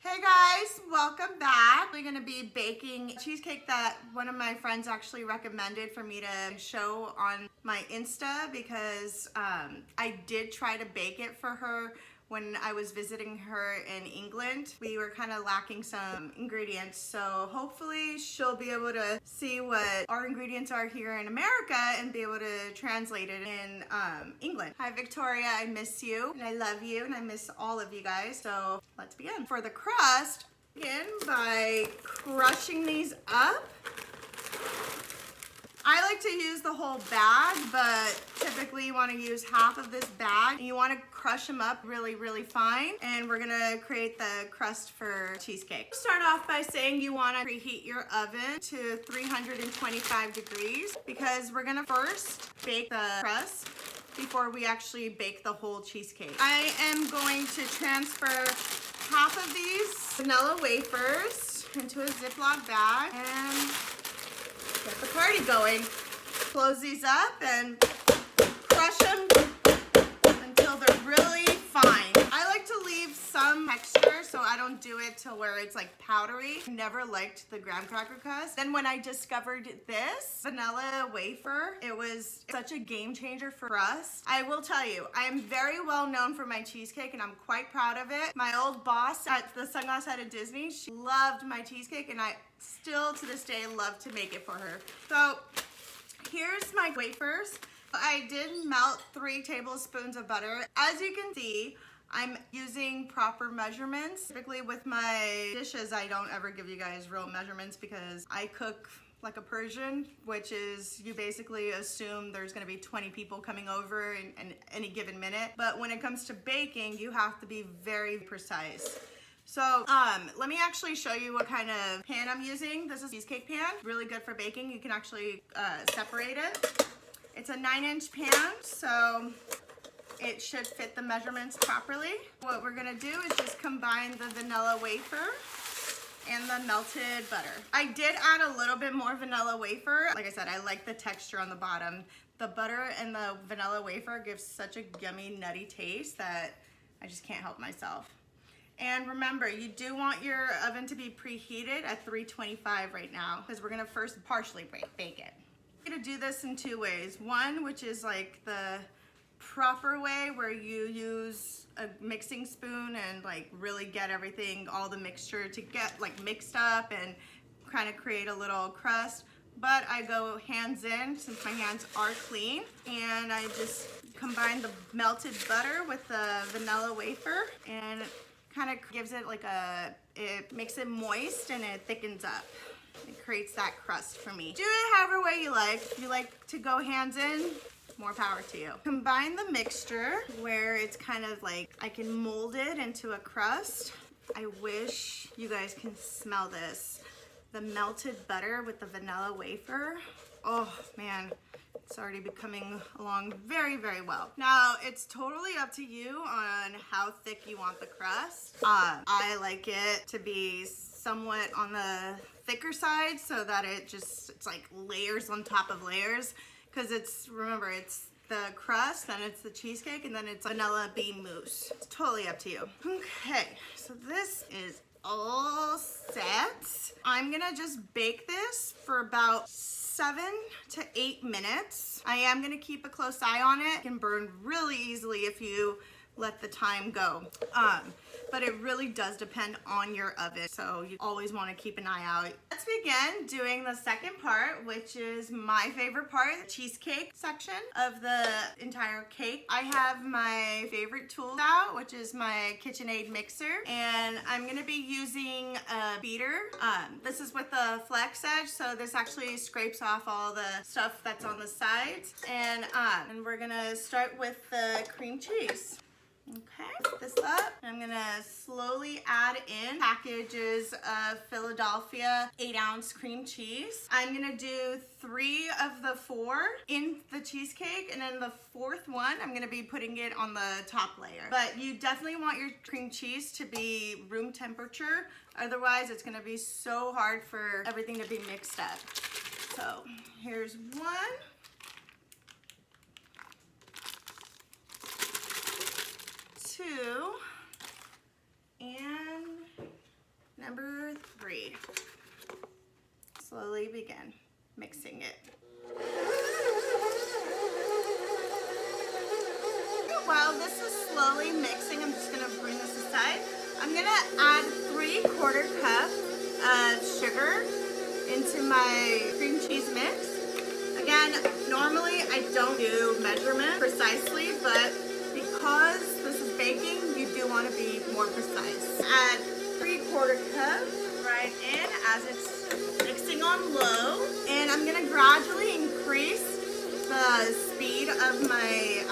Hey guys, welcome back. We're gonna be baking a cheesecake that one of my friends actually recommended for me to show on my Insta because I did try to bake it for her when I was visiting her in England. We were kind of lacking some ingredients, so hopefully she'll be able to see what our ingredients are here in America and be able to translate it in England. Hi Victoria, I miss you and I love you and I miss all of you guys. So let's begin. For the crust, begin by crushing these up. I like to use the whole bag, but typically you want to use half of this bag. You want to crush them up really, really fine. And we're gonna create the crust for cheesecake. Start off by saying you want to preheat your oven to 325 degrees because we're gonna first bake the crust before we actually bake the whole cheesecake. I am going to transfer half of these vanilla wafers into a Ziploc bag and get the party going. Close these up and crush them until they're really fine. I like to leave some texture so I don't do it till where it's like powdery. Never liked the graham cracker crust. Then when I discovered this vanilla wafer, it was such a game changer for us. I will tell you, I am very well known for my cheesecake and I'm quite proud of it. My old boss at the Sunglass Hut at Disney, she loved my cheesecake and I still to this day love to make it for her. So here's my wafers. I did melt 3 tablespoons of butter. As you can see, I'm using proper measurements. Typically with my dishes, I don't ever give you guys real measurements because I cook like a Persian, which is you basically assume there's gonna be 20 people coming over in any given minute. But when it comes to baking, you have to be very precise. So let me actually show you what kind of pan I'm using. This is a cheesecake pan, really good for baking. You can actually separate it. It's a 9-inch pan, so it should fit the measurements properly. What we're gonna do is just combine the vanilla wafer and the melted butter. I did add a little bit more vanilla wafer. Like I said, I like the texture on the bottom. The butter and the vanilla wafer gives such a yummy, nutty taste that I just can't help myself. And remember, you do want your oven to be preheated at 325 right now because we're gonna first partially bake it. I'm gonna do this in 2 ways. One, which is like the proper way where you use a mixing spoon and like really get everything, all the mixture to get like mixed up and kind of create a little crust. But I go hands in since my hands are clean and I just combine the melted butter with the vanilla wafer and kind of gives it like it makes it moist and it thickens up. It creates that crust for me. Do it however way you like. If you like to go hands in, more power to you. Combine the mixture where it's kind of like I can mold it into a crust. I wish you guys can smell this. The melted butter with the vanilla wafer. Oh man, it's already coming along very, very well. Now, it's totally up to you on how thick you want the crust. I like it to be somewhat on the thicker side so that it's like layers on top of layers. Because remember, it's the crust, then it's the cheesecake, and then it's vanilla bean mousse. It's totally up to you. Okay, so this is all set. I'm gonna just bake this for about 7 to 8 minutes. I am gonna keep a close eye on it. It can burn really easily if you let the time go. But it really does depend on your oven, so you always want to keep an eye out. Let's begin doing the second part, which is my favorite part, the cheesecake section of the entire cake. I have my favorite tool out, which is my KitchenAid mixer, and I'm gonna be using a beater. This is with the flex edge, so this actually scrapes off all the stuff that's on the sides. And we're gonna start with the cream cheese. Okay, put this up. I'm gonna slowly add in packages of Philadelphia 8-ounce cream cheese. I'm gonna do 3 of the 4 in the cheesecake, and then the 4th one, I'm gonna be putting it on the top layer. But you definitely want your cream cheese to be room temperature. Otherwise, it's gonna be so hard for everything to be mixed up. So here's 1. 2, and While this is slowly mixing, I'm just gonna bring this aside. I'm gonna add 3/4 cup of sugar into my cream cheese mix. Again, normally I don't do measurement precisely, but because this is baking, you do want to be more precise. Add 3/4 cup right in as it's mixing on low, and I'm gonna gradually increase the speed of my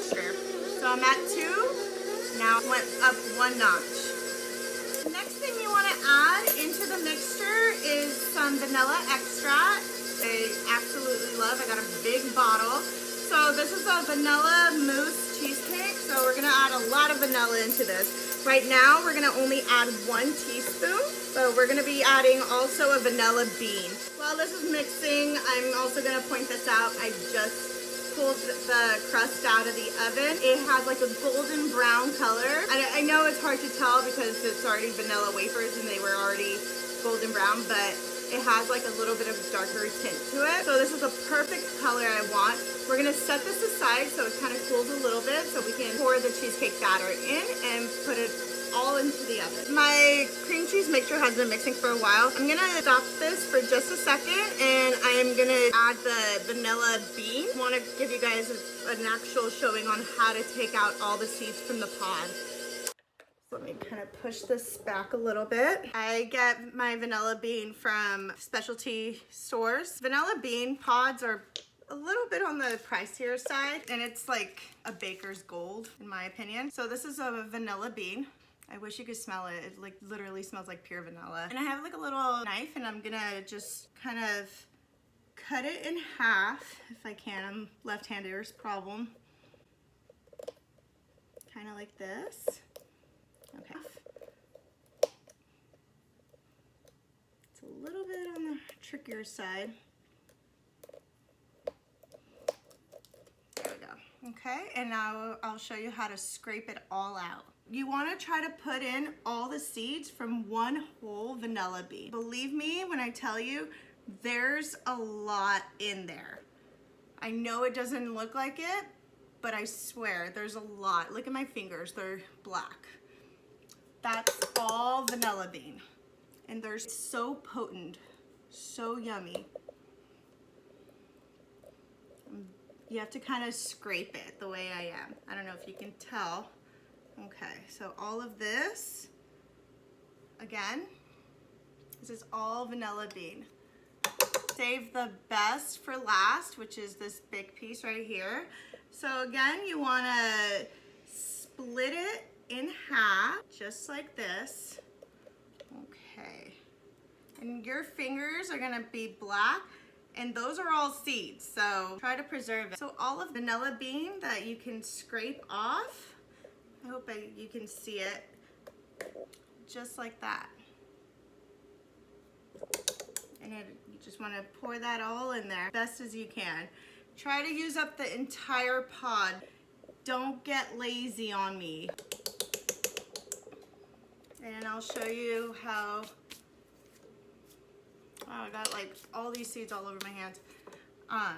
mixture. So I'm at 2, now went up 1 notch. The next thing you want to add into the mixture is some vanilla extract. I absolutely love. I got a big bottle. So this is a vanilla mousse cheesecake. So we're gonna add a lot of vanilla into this. Right now we're gonna only add 1 teaspoon, but we're gonna be adding also a vanilla bean. While this is mixing, I'm also gonna point this out. I just pulled the crust out of the oven. It has like a golden brown color. I know it's hard to tell because it's already vanilla wafers and they were already golden brown, but it has like a little bit of darker tint to it. So this is a perfect color I want. We're gonna set this aside so it kind of cools a little bit so we can pour the cheesecake batter in and put it all into the oven. My cream cheese mixture has been mixing for a while. I'm gonna stop this for just a second and I'm gonna add the vanilla bean. I wanna give you guys an actual showing on how to take out all the seeds from the pod. Let me kind of push this back a little bit. I get my vanilla bean from specialty stores. Vanilla bean pods are a little bit on the pricier side, and it's like a baker's gold in my opinion. So this is a vanilla bean. I wish you could smell it. It like literally smells like pure vanilla. And I have like a little knife and I'm gonna just kind of cut it in half if I can. I'm left-hander's problem. Kind of like this. Okay. It's a little bit on the trickier side. There we go. Okay, and now I'll show you how to scrape it all out. You want to try to put in all the seeds from 1 whole vanilla bean. Believe me when I tell you, there's a lot in there. I know it doesn't look like it, but I swear there's a lot. Look at my fingers, they're black. That's all vanilla bean. And they're so potent, so yummy. You have to kind of scrape it the way I am. I don't know if you can tell. Okay, so all of this, again, this is all vanilla bean. Save the best for last, which is this big piece right here. So again, you wanna split it in half, just like this. Okay, and your fingers are gonna be black, and those are all seeds, so try to preserve it. So all of vanilla bean that you can scrape off, I hope you can see it, just like that. And you just want to pour that all in there best as you can. Try to use up the entire pod. Don't get lazy on me. And I'll show you how, oh, I got like all these seeds all over my hands.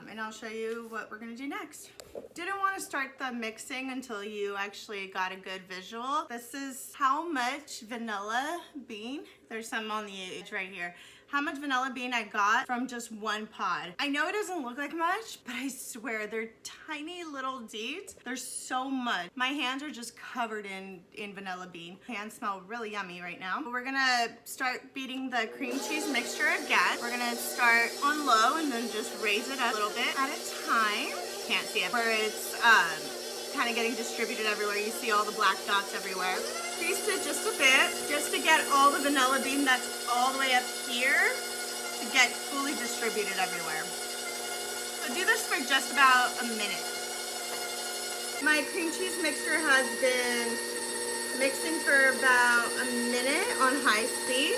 And I'll show you what we're gonna do next. Didn't want to start the mixing until you actually got a good visual. This is how much vanilla bean, there's some on the edge right here, how much vanilla bean I got from just 1 pod. I know it doesn't look like much, but I swear they're tiny little seeds. There's so much. My hands are just covered in vanilla bean. Hands smell really yummy right now. We're gonna start beating the cream cheese mixture again. We're gonna start on low and then just raise it up a little bit at a time. Can't see it, where it's kind of getting distributed everywhere. You see all the black dots everywhere. Increase it just a bit, just to get all the vanilla bean that's all the way up here to get fully distributed everywhere. So do this for just about a minute. My cream cheese mixture has been mixing for about a minute on high speed.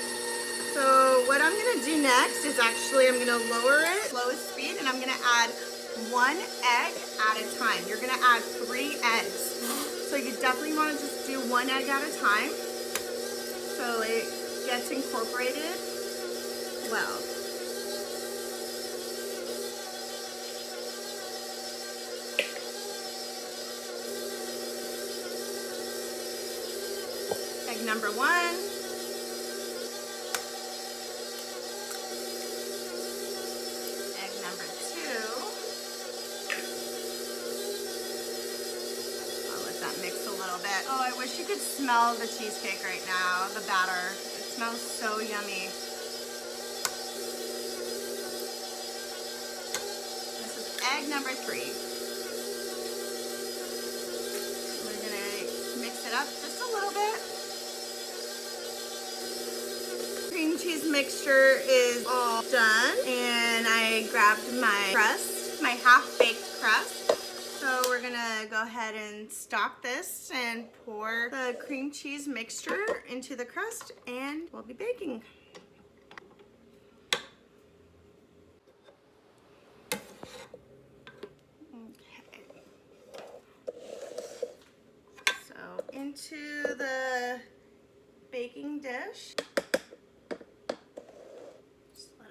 So what I'm gonna do next is actually I'm gonna lower it, lowest speed, and I'm gonna add 1 egg at a time. You're gonna add 3 eggs. So you definitely wanna just do 1 egg at a time so it gets incorporated well. Egg number 1. Egg number 2. I'll let that mix a little bit. Oh, I wish you could smell the cheesecake right now, the batter. It smells so yummy. This is egg number 3. We're gonna mix it up just a little bit. Cream cheese mixture is all done, and I grabbed my crust, my half-baked crust. So we're gonna go ahead and stock this and pour the cream cheese mixture into the crust, and we'll be baking. Okay. So into the baking dish.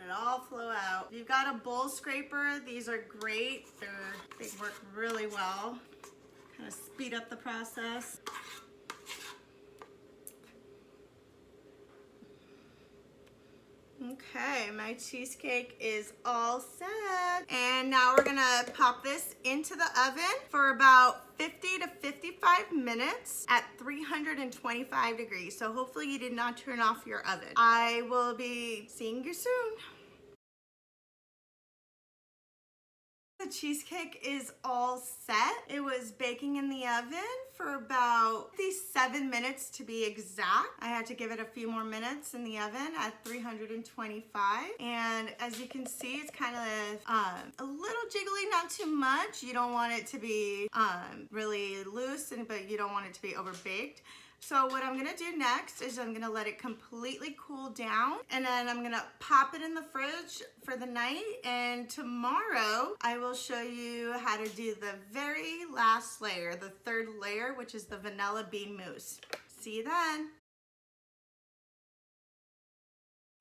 It all flow out. If you've got a bowl scraper, these are great. They work really well. Kind of speed up the process. Okay, my cheesecake is all set. And now we're gonna pop this into the oven for about 50 to 55 minutes at 325 degrees. So hopefully you did not turn off your oven. I will be seeing you soon. The cheesecake is all set. It was baking in the oven for about 57 minutes to be exact. I had to give it a few more minutes in the oven at 325. And as you can see, it's kind of a little jiggly, not too much. You don't want it to be really loose, but you don't want it to be over baked. So what I'm gonna do next is I'm gonna let it completely cool down, and then I'm gonna pop it in the fridge for the night, and tomorrow I will show you how to do the very last layer, the 3rd layer, which is the vanilla bean mousse. See you then.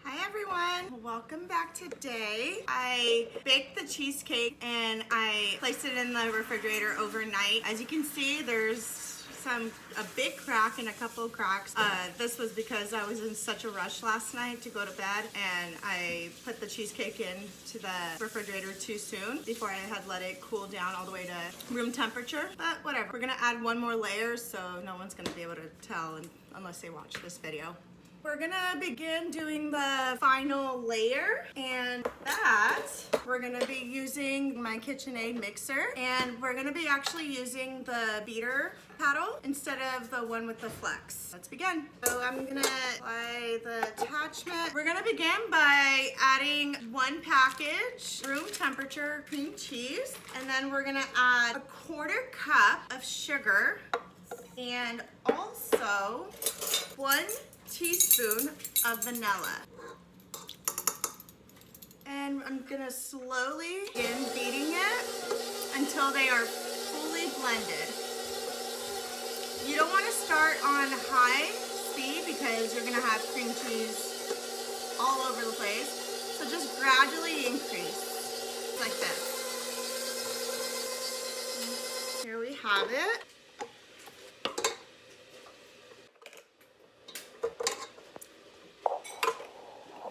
Hi everyone, welcome back today. I baked the cheesecake and I placed it in the refrigerator overnight. As you can see, there's a big crack and a couple of cracks. This was because I was in such a rush last night to go to bed, and I put the cheesecake into the refrigerator too soon before I had let it cool down all the way to room temperature, but whatever. We're gonna add one more layer, so no one's gonna be able to tell unless they watch this video. We're gonna begin doing the final layer, and that we're gonna be using my KitchenAid mixer, and we're gonna be actually using the beater paddle instead of the one with the flex. Let's begin. So I'm gonna apply the attachment. We're gonna begin by adding 1 package room temperature cream cheese, and then we're gonna add a 1/4 cup of sugar, and also 1 teaspoon of vanilla. And I'm gonna slowly begin beating it until they are fully blended. You don't want to start on high speed because you're gonna have cream cheese all over the place. So just gradually increase like this. Here we have it.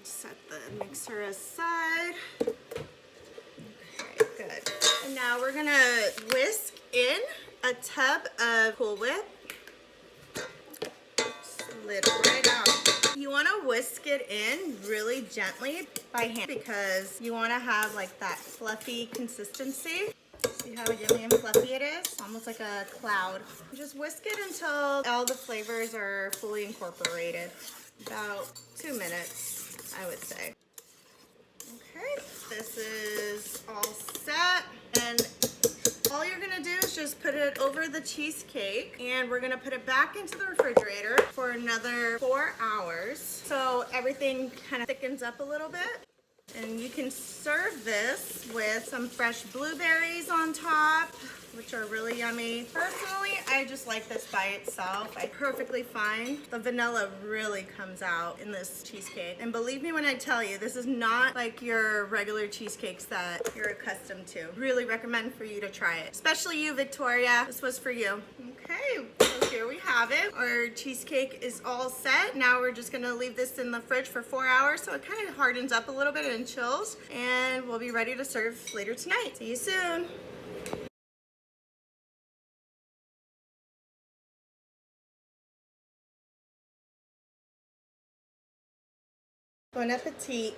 Set the mixer aside. Okay, good. And now we're gonna whisk in a tub of Cool Whip. Slid right out. You wanna whisk it in really gently by hand because you wanna have like that fluffy consistency. See how yummy and fluffy it is? Almost like a cloud. Just whisk it until all the flavors are fully incorporated. About 2 minutes. I would say. Okay, this is all set, and all you're gonna do is just put it over the cheesecake, and we're gonna put it back into the refrigerator for another 4 hours so everything kind of thickens up a little bit. And you can serve this with some fresh blueberries on top, which are really yummy. Personally, I just like this by itself. I'm perfectly fine. The vanilla really comes out in this cheesecake. And believe me when I tell you, this is not like your regular cheesecakes that you're accustomed to. Really recommend for you to try it. Especially you, Victoria. This was for you. Okay, here we have it. Our cheesecake is all set. Now we're just gonna leave this in the fridge for 4 hours so it kind of hardens up a little bit and chills, and we'll be ready to serve later tonight. See you soon. Bon appetit.